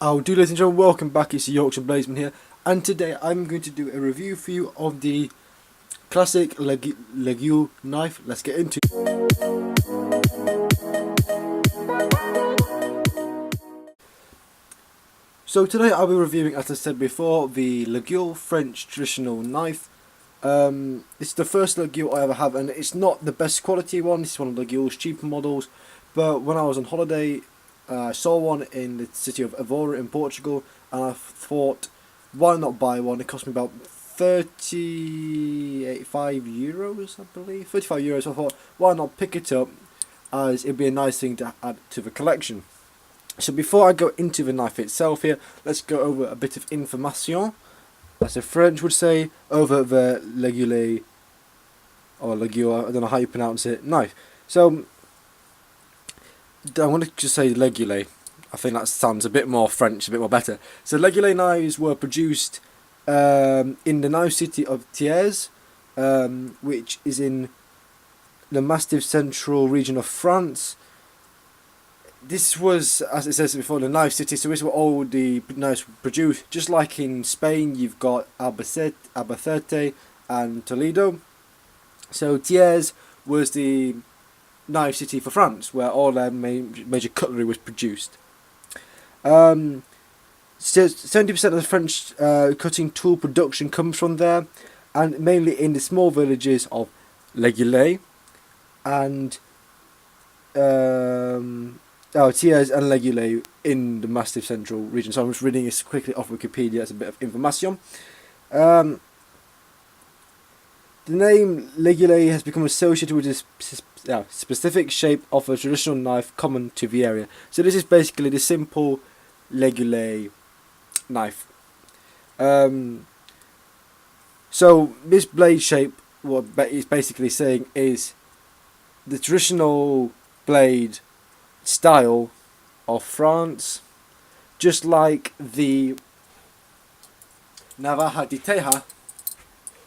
Oh, ladies and gentlemen, welcome back. It's the Yorkshire Blazeman here, and today I'm going to do a review for you of the classic Laguiole knife. Let's get into it. So today I'll be reviewing, as I said before, the Laguiole French traditional knife. It's the first Laguiole I ever have, and it's not the best quality one. It's one of Laguiole's cheaper models, but when I was on holiday, I saw one in the city of Évora in Portugal, and I thought, why not buy one? It cost me about 35 euros, I believe. 35 euros. So I thought, why not pick it up, as it'd be a nice thing to add to the collection. So before I go into the knife itself here, let's go over a bit of information, as the French would say, over the Laguiole, or Laguiole, I don't know how you pronounce it, knife. So I want to just say Laguiole. I think that sounds a bit more French, a bit more better. So Laguiole knives were produced in the knife city of Thiers, which is in the massive central region of France. This was, as it says before, the knife city, so this is where all the knives were produced. Just like in Spain, you've got Albacete and Toledo. So Thiers was the knife city for France, where all their major cutlery was produced. 70% of the French cutting tool production comes from there, and mainly in the small villages of Laguiole and Thiers and Laguiole in the massive central region. So I'm just reading this quickly off Wikipedia as a bit of information. The name Laguiole has become associated with this specific shape of a traditional knife common to the area. So this is basically the simple Laguiole knife. So this blade shape, what it's basically saying is the traditional blade style of France, just like the Navaja de Teja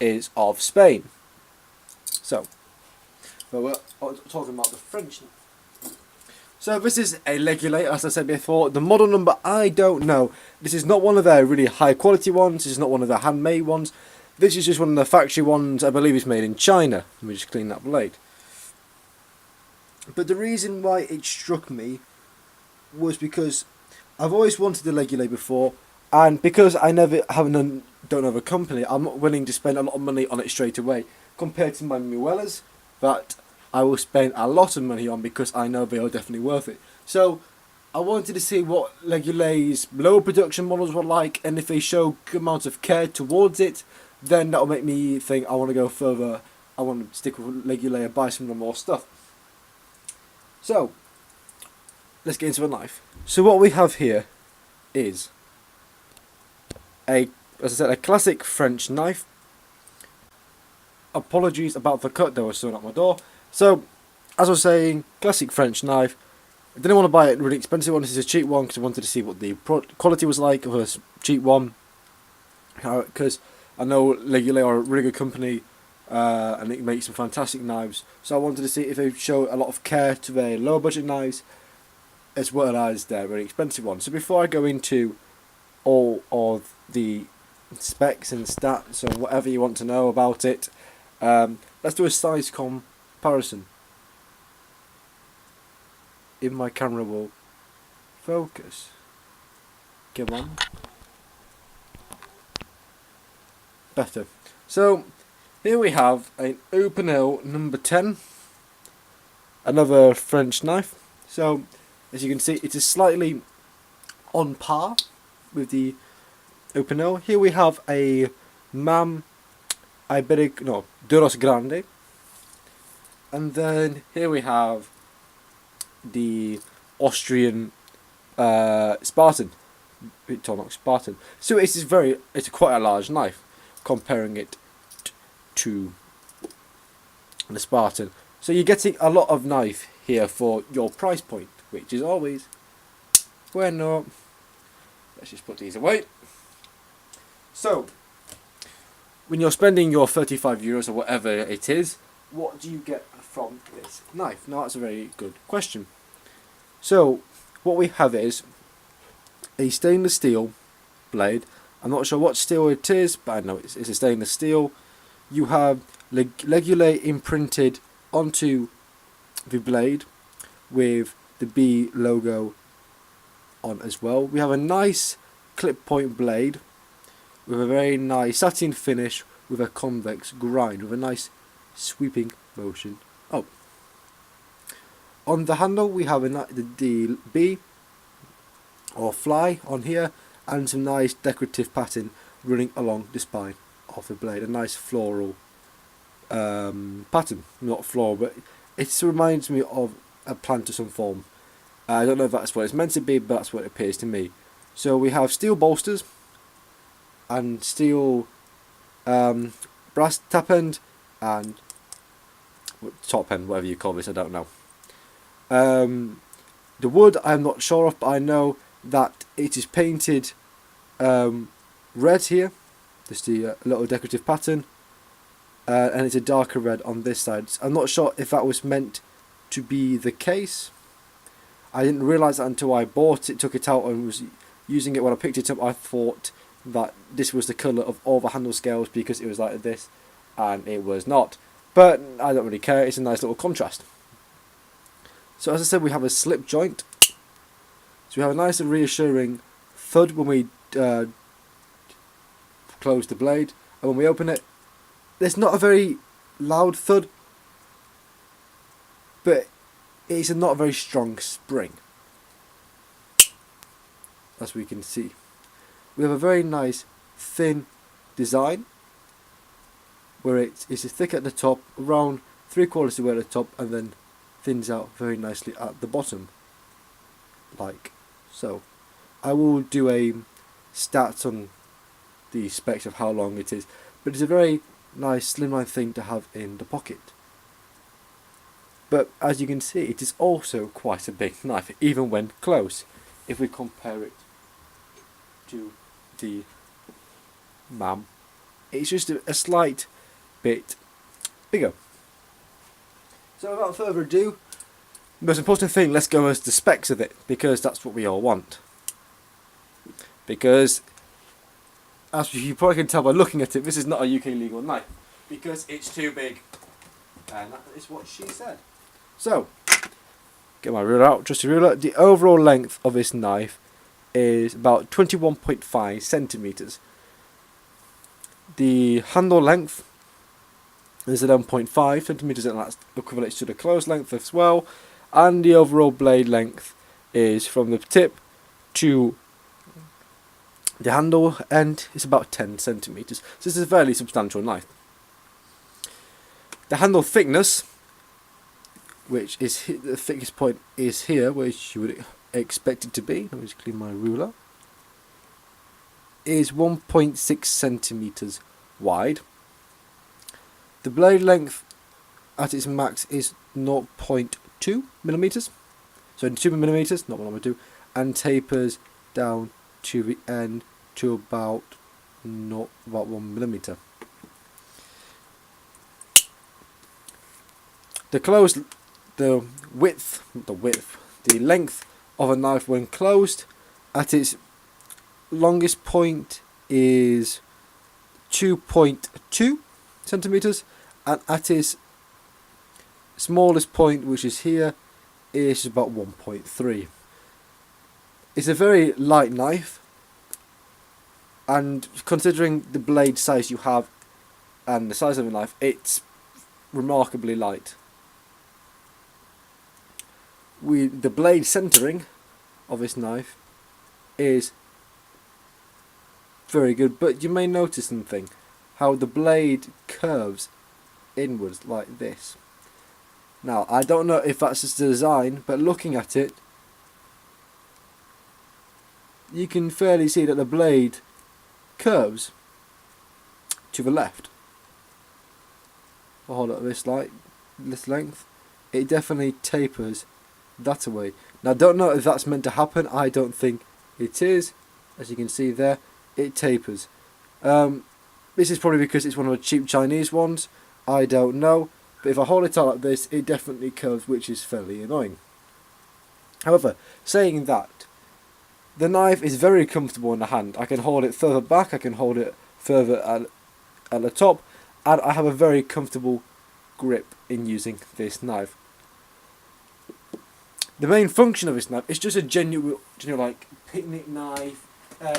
is of Spain. So, but we're talking about the French. So this is a Laguiole, as I said before. The model number, I don't know. This is not one of their really high quality ones. This is not one of their handmade ones. This is just one of the factory ones. I believe it's made in China. Let me just clean that blade. But the reason why it struck me was because I've always wanted a Laguiole before, and because I don't have a company, I'm not willing to spend a lot of money on it straight away, compared to my Muellas that I will spend a lot of money on because I know they are definitely worth it. So I wanted to see what Laguiole's low production models were like, and if they show good amounts of care towards it, then that will make me think I want to go further. I want to stick with Laguiole and buy some more stuff. So let's get into the knife. So what we have here is as I said, a classic French knife. Apologies about the cut, there was someone at my door. So, as I was saying, classic French knife. I didn't want to buy a really expensive one. This is a cheap one because I wanted to see what the quality was like of a cheap one. Because I know Laguiole are a really good company, and it makes some fantastic knives. So I wanted to see if they show a lot of care to their lower budget knives, as well as their very expensive ones. So before I go into all of the specs and stats and whatever you want to know about it, let's do a size comparison. If my camera will focus. Come on. Better. So here we have an Opinel number 10, another French knife. So as you can see, it is slightly on par with the Opinel. Here we have a Duros Grande, and then here we have the Austrian Spartan, Victorinox Spartan. So it's quite a large knife, comparing it to the Spartan. So you're getting a lot of knife here for your price point, which is always bueno. Let's just put these away. So, when you're spending your 35 euros or whatever it is, what do you get from this knife? Now that's a very good question. So what we have is a stainless steel blade. I'm not sure what steel it is, but I know it's a stainless steel. You have Laguiole imprinted onto the blade with the B logo on as well. We have a nice clip point blade with a very nice satin finish with a convex grind with a nice sweeping motion. Oh, on the handle we have the B or fly on here, and some nice decorative pattern running along the spine of the blade. A nice floral pattern, not floral, but it reminds me of a plant of some form. I don't know if that's what it's meant to be, but that's what it appears to me. So we have steel bolsters and steel brass tap end and top end, whatever you call this, I don't know. The wood I'm not sure of, but I know that it is painted red here. Just the little decorative pattern, and it's a darker red on this side. I'm not sure if that was meant to be the case. I didn't realise that until I bought it, took it out and was using it. When I picked it up, I thought that this was the colour of all the handle scales because it was like this, and it was not. But I don't really care, it's a nice little contrast. So as I said, we have a slip joint. So we have a nice and reassuring thud when we close the blade, and when we open it, there's not a very loud thud, but it's not a very strong spring, as we can see. We have a very nice thin design where it is thick at the top, around 3/4 of the way at the top, and then thins out very nicely at the bottom, like so. I will do a stats on the specs of how long it is, but it's a very nice slimline thing to have in the pocket. But as you can see, it is also quite a big knife, even when close, if we compare it to the MAM. It's just a slight bit bigger. So without further ado, the most important thing, let's go as the specs of it, because that's what we all want. Because, as you probably can tell by looking at it, this is not a UK legal knife, because it's too big. And that is what she said. So, get my ruler out, trusty ruler. The overall length of this knife is about 21.5 centimeters. The handle length is 11.5 centimeters, and that's equivalent to the close length as well. And the overall blade length is from the tip to the handle end is about 10 centimeters. So this is a fairly substantial knife. The handle thickness, which is the thickest point, is here, which you would expect it to be. Let me just clean my ruler. Is 1.6 centimeters wide. The blade length at its max is 0.2 millimeters. So 2 millimeters, not 1.2, and tapers down to the end to about 1 millimeter. The length of a knife when closed at its longest point is 2.2 centimeters, and at its smallest point, which is here, is about 1.3. It's a very light knife, and considering the blade size you have and the size of the knife, it's remarkably light. The blade centering of this knife is very good, but you may notice something, how the blade curves inwards like this. Now, I don't know if that's just the design, but looking at it, you can fairly see that the blade curves to the left. I'll hold up this length. It definitely tapers that away. Now, I don't know if that's meant to happen. I don't think it is. As you can see there, it tapers. This is probably because it's one of the cheap Chinese ones. I don't know. But if I hold it out like this, it definitely curves, which is fairly annoying. However, saying that, The knife is very comfortable in the hand. I can hold it further back, I can hold it further at the top, and I have a very comfortable grip in using this knife. The main function of this knife is just a genuine like picnic knife,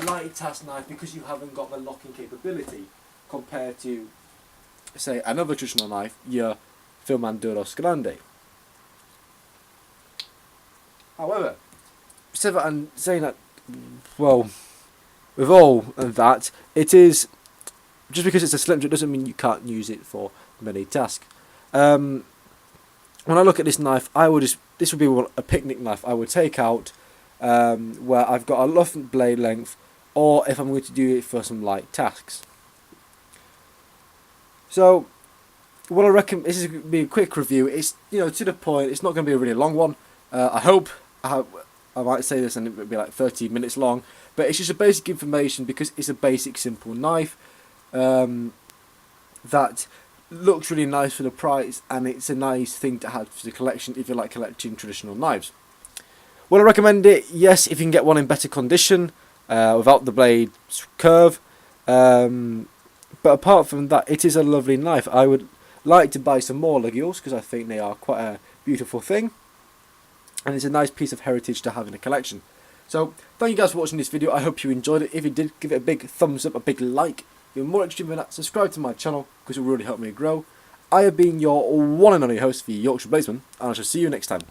light task knife, because you haven't got the locking capability compared to, say, another traditional knife, your Filmanduros Grande. However, saying that, well, with all of that, it is, just because it's a slipjoint doesn't mean you can't use it for many tasks. When I look at this knife, this would be a picnic knife I would take out where I've got a rough blade length, or if I'm going to do it for some light tasks. So, what I reckon, this is going to be a quick review. It's, to the point. It's not going to be a really long one. I hope I might say this and it would be like 30 minutes long, but it's just a basic information because it's a basic, simple knife that looks really nice for the price, and it's a nice thing to have for the collection if you like collecting traditional knives. Would I recommend it? Yes, if you can get one in better condition without the blade curve. But apart from that, it is a lovely knife. I would like to buy some more Laguioles because I think they are quite a beautiful thing, and it's a nice piece of heritage to have in a collection. So thank you guys for watching this video. I hope you enjoyed it. If you did, give it a big thumbs up, a big like. If you're more interested in that, subscribe to my channel because it will really help me grow. I have been your one and only host for Yorkshire Bladesman, and I shall see you next time.